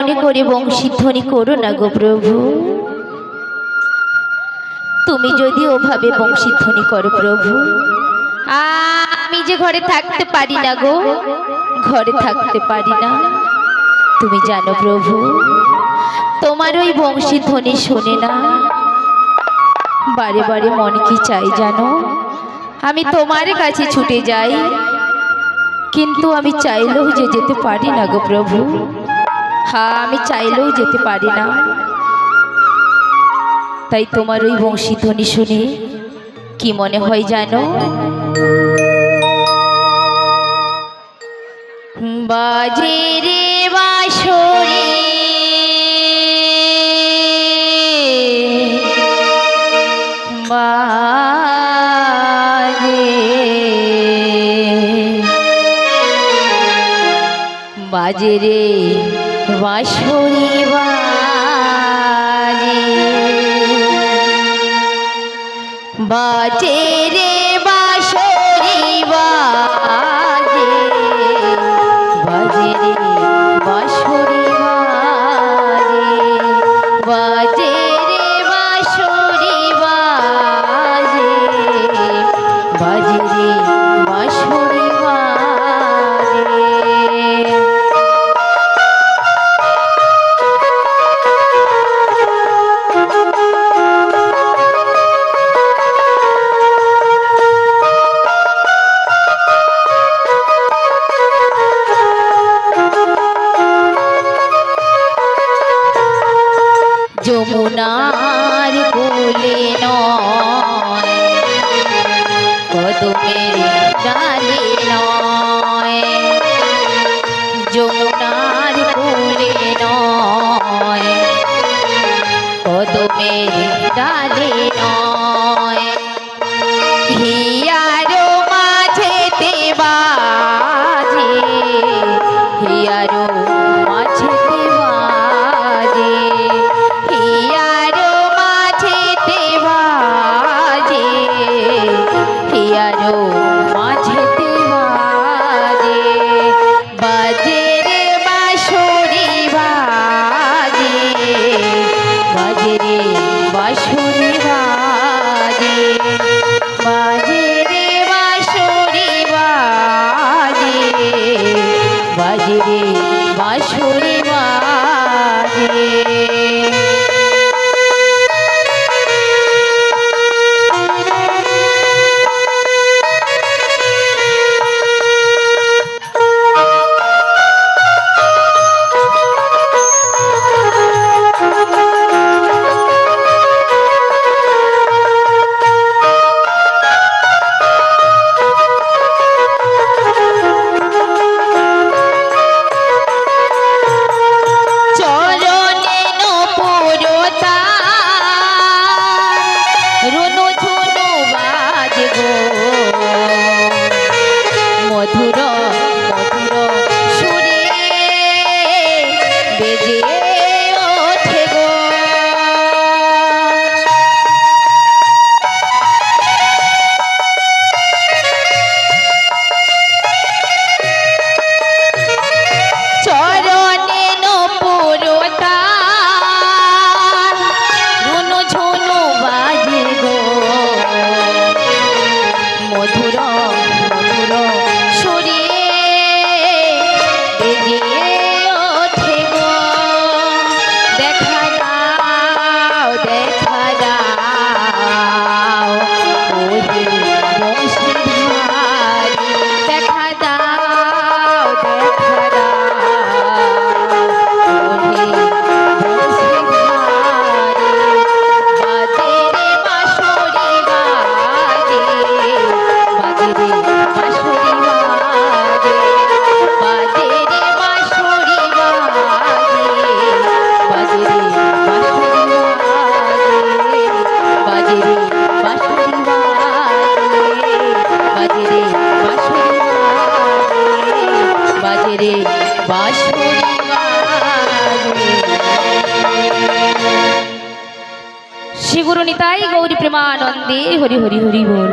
মনে করে বংশীধ্বনি করো না গো প্রভু। তুমি যদি ওভাবে বংশীধ্বনি করো প্রভু, আমি যে ঘরে থাকতে পারি না গো, ঘরে থাকতে পারি না। তুমি জানো প্রভু, তোমার ওই বংশীধ্বনি শুনে না বারে বারে মন কি চাই জানো, আমি তোমার কাছে ছুটে যাই, কিন্তু আমি চাইলেও যে যেতে পারি না গো প্রভু। হ্যাঁ, আমি চাইলেও যেতে পারি না। তাই তোমার ওই বংশীধ্বনি শুনে কি মনে হয় জানো, বাজে রে বাঁশরি বাজে, বাজে রে বাঁশরি বাজে, বাজে রে বাঁশরি বাজে, বাজে রে বাঁশরি বাজে, বাজে রে বাঁশরি বাজে, বাজে রে বাঁশরি বাজে। যমুনার কোলে নয়, কদমের ডালে নয়, যমুনার কোলে নয়, কদমের ডালে নয়, হিয়ারো মাঝেতে বাজে, হিয়ারো মাঝেতে বাজে, হিয়ারো মাঝেতে বাজে, হিয়ারো মাঝেতে বাজে, বাজে রে বাঁশরি বাজে, বাজে রে বাঁশরি বাজে, বাজে রে বাঁশরি বাজে, বাজে রে বাঁশরি বাজে। মধুর মধুর সুরে বেজে ওঠে গো, চরণে নপুরতার রুনু ঝুনু বাজে গো, মধুর মধুর সুরে বেজে ওঠে গো, দেখা দাও দেখা দাও ওহে বংশীধারী, দেখা দাও দেখা দাও ওহে বংশীধারী, বাজে রে বাঁশরি বাজে, বাজে রে বাঁশরি বাজে, বাজে রে বাঁশরি বাজে, বাজে রে বাঁশরি বাজে, বাজে রে বাঁশরি বাজে, বাজে রে বাঁশরি বাজে, বাজে রে বাঁশরি বাজে। শ্রী গুরু নিতাই গৌরী প্রেমানন্দে হরি হরি হরি বল।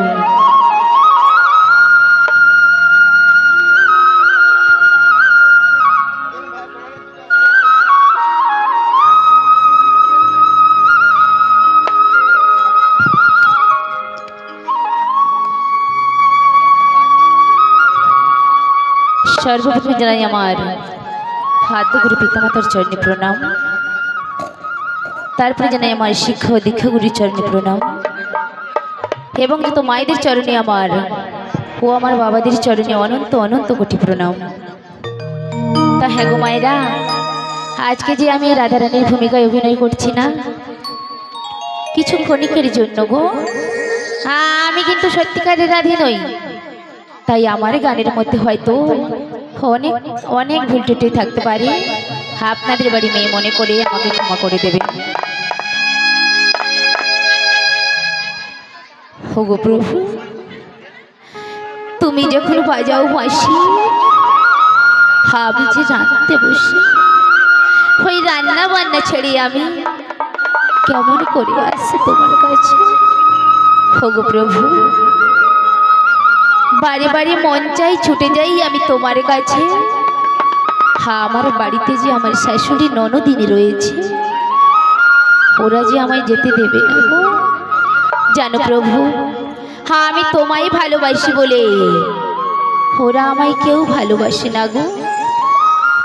সর্বপ্রথম জানাই আমার হাতগুরু পিতামাতার চরণে প্রণাম। তারপরে জানাই আমার শিক্ষা ও দীক্ষাগুরুর চরণে প্রণাম, এবং যত মায়েদের চরণে আমার ও আমার বাবাদের চরণে অনন্ত অনন্ত কোটি প্রণাম। তা হ্যাঁ গো মায়েরা, আজকে যে আমি রাধারানীর ভূমিকায় অভিনয় করছি না, কিছু ক্ষণিকের জন্য গো। আমি কিন্তু সত্যিকারের রাধে নই, তাই আমার গানের মধ্যে হয়তো অনেক অনেক ভুল ত্রুটি থাকতে পারে। আপনাদের বাড়ি মেয়ে মনে করে আমাকে ক্ষমা করে দেবেন। ওগো প্রভু, তুমি যখন বাজাও বাঁশি, আমি যে রাঁধতে বসে ওই রান্না বান্না ছেড়ে আমি কেমন করে আসছি তোমার কাছে। ওগো প্রভু, বারে বারে মন চাই ছুটে যাই আমি তোমার কাছে। আমার বাড়িতে যে আমার শাশুড়ি ননদিনী রয়েছে, ওরা যে আমায় যেতে দেবে না গো। জানো প্রভু, আমি তোমায় ভালোবাসি বলে ওরা আমায় কেউ ভালোবাসে না গো,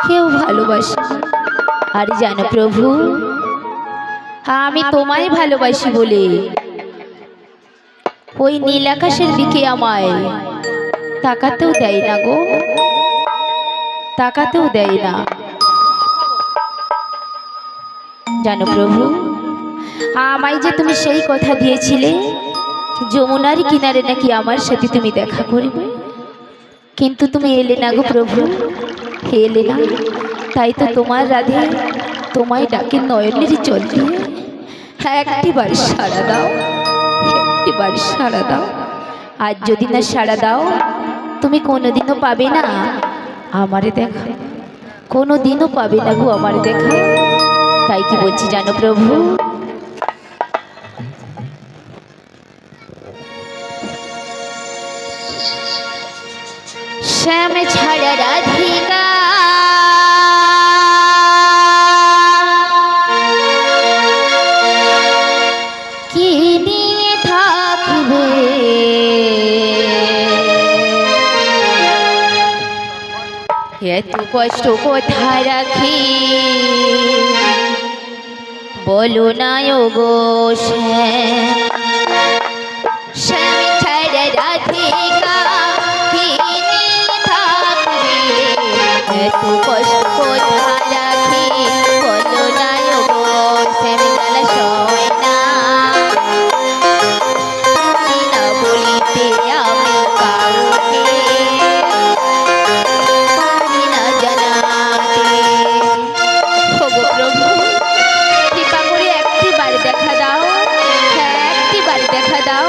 কেউ ভালোবাসে না। আর জানো প্রভু, আমি তোমায় ভালোবাসি বলে ওই নীল আকাশের দিকে আমায় তাকাতেও দেয় না গো, তাকাতেও দেয় না। জানো প্রভু, আমায় যে তুমি সেই কথা দিয়েছিলে যমুনার কিনারে নাকি আমার সাথে তুমি দেখা করবে, কিন্তু তুমি এলে না গো প্রভু, এলে না। তাই তো তোমার রাধে তোমায় ডাকে নয়নের জল দিয়ে, একটিবার সাড়া দাও, একটিবার সাড়া দাও। আর যদি না সাড়া দাও, তুমি কোনোদিনও পাবে না আমারে দেখা, কোনোদিনও পাবে না গো আমার দেখা। তাই কি বলছি জানো প্রভু, শ্যাম ছাড়া রাধিকা কি নিয়ে থাকবে, এত কষ্ট কোথায় রাখি বলো না গো শ্যাম। শ্যাম ছাড়া রাধিকা কি নিয়ে থাকবে, এত কষ্ট কোথায় রাখি বলো না গো শ্যাম। জ্বালা সয় না, না বলিতে আমি কাউকে, পারি না জানাতে। ওগো প্রভু, কৃপা করে একটিবার দেখা দাও, হ্যাঁ একটিবার দেখা দাও।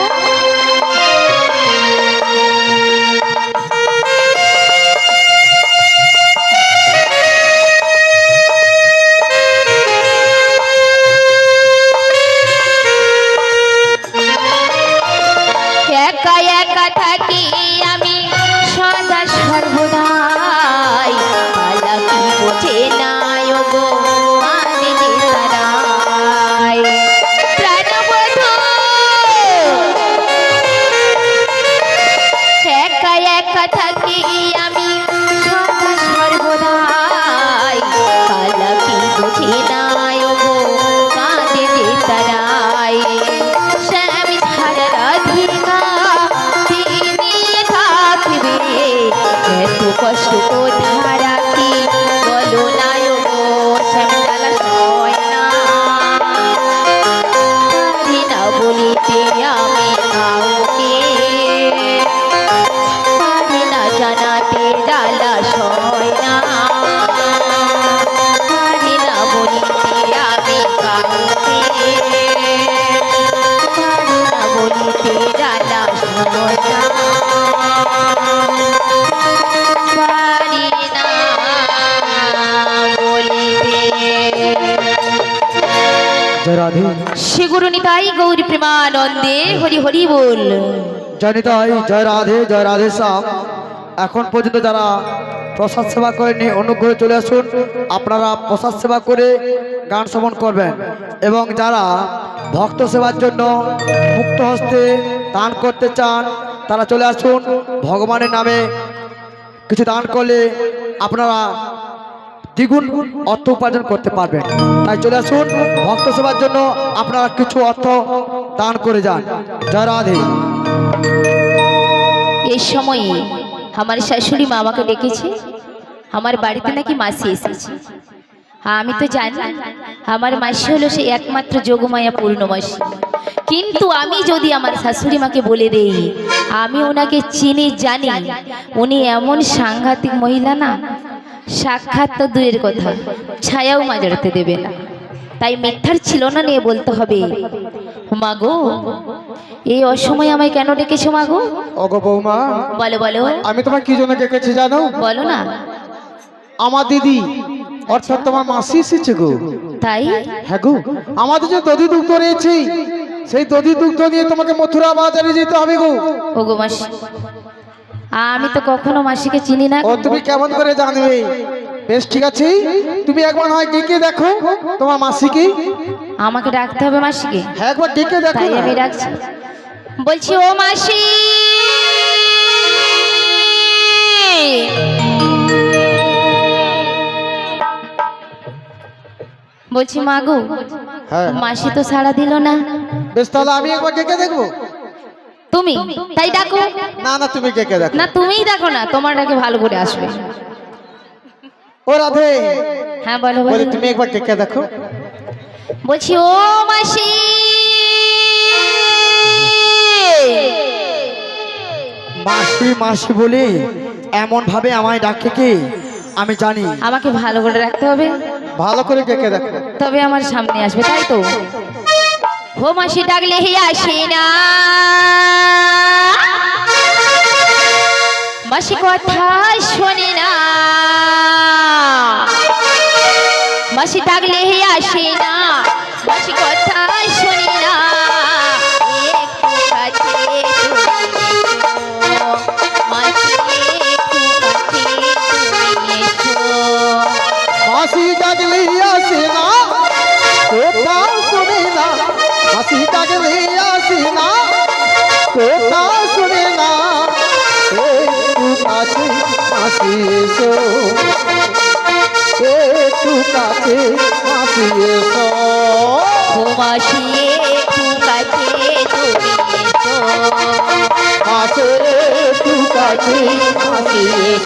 একা একা থাকি আমি সদা সর্বদাই, পালা কি বোঝে না গো মাঝে তারাই। প্রাণবধূ একা একা থাকি আমি সদা সর্বদাই, পালা কি বোঝে না গো মাঝে তারাই। শ্যাম ছাড়া রাধিকা কি নিয়ে থাকবে, এত কষ্ট কোথায় রাখি বলো না গো শ্যাম। জ্বালা সয় না, পারি না বলিতে আমি কাউকে, পারি না জানাতে। জ্বালা সয় না, পারি না বলিতে আমি কাউকে, পারি না বলিতে। জ্বালা সয় না, পারি না বলিতে। জয় রাধে। শ্রী গুরু নিতাই গৌর প্রেমানন্দে হরি হরি বল। জয় নিতাই, জয় রাধে, জয় রাধে শ্যাম। এখন পর্যন্ত যারা প্রসাদ সেবা করেনি অনুগ্রহে চলে আসুন, আপনারা প্রসাদ সেবা করে গান শ্রবণ করবেন। এবং যারা ভক্ত সেবার জন্য মুক্ত হস্তে দান করতে চান তারা চলে আসুন, ভগবানের নামে কিছু দান করলে আপনারা দ্বিগুণ অর্থ উপার্জন করতে পারবেন। তাই চলে আসুন, ভক্ত সেবার জন্য আপনারা কিছু অর্থ দান করে যান। জয় রাধে। এই সময়ে আমার শাশুড়ি মা আমাকে ডেকেছে, আমার বাড়িতে নাকি মাসি এসেছে। আমি তো জানি আমার মাসি হলো সে একমাত্র যোগমায়া পূর্ণমাসী, কিন্তু আমি যদি আমার শাশুড়ি মাকে বলে দেই আমি ওনাকে চিনি জানি, উনি এমন সাংঘাতিক মহিলা না, সাক্ষাৎ তো দূরের কথা ছায়াও মাজারতে দেবে না। তাই মিথ্যার ছিল না নিয়ে বলতে হবে, মাগো এই অসময়ে আমায় কেন ডেকেছো মাগো? ওগো বৌমা, বলো বলো আমি তোমার কি জন্য ডেকেছি জানো? বলো না। আমার দিদি অর্থাৎ তোমার মাসি এসেছে গো। তাই হ্যাঁ গো, আমাদের যে দধি দুগ্ধ রয়েছে সেই দধি দুগ্ধ নিয়ে তোমাকে মথুরা বাজারে যেতে হবে গো। ওগো মাসি, আমি তো কখনো মাসিকে চিনি না। ও তুমি কেমন করে জানবে? বেশ ঠিক আছে, তুমি একবার হয় ডেকে দেখো তোমার মাসিকে। আমাকে ডাকতে হবে মাসিকে? হ্যাঁ একবার ডেকে দেখো তাই না। আমি ডাকছি, বলছি ও মাসি। বলছি মাগো, হ্যাঁ মাসি তো সাড়া দিল না। বেশ, তাহলে আমি একবার ডেকে দেখবো। তুমি তাই ডাকো। না না, তুমি ডেকে দেখো। না তুমিই দেখো না, তোমার ডাকে ভালো করে আসবে। ও রাধে, হ্যাঁ বলো বলি বলো। তুমি একবার ডেকে দেখো। বলছি ও মাসি। মাসি মাসি বলে এমন ভাবে আমায় ডাকে কে আমি জানি। আমাকে ভালো করে রাখতে হবে, ভালো করে ডেকে দেখো। তবে আমার সামনে আসবে, তাই তো? ও মাসি ডাকলে হে আসে না, মাসি কথা শোনে না, মাসি ডাকলে হে আসে না, মাসি কথা শোনে না। একটু কাছে তুমি এসো, মাসি একটু কাছে তুমি এসো। মাসি ডাকলে আসে না, কথা শুনে না। মাসি ডাকলে আসে না, কথা শুনে না। একটু কাছে মাসি এসো, একটু কাছে মাসি এসো। ও মাসি একটু কাছে তুমি এসো, মাসি একটু কাছে মাসি এসো।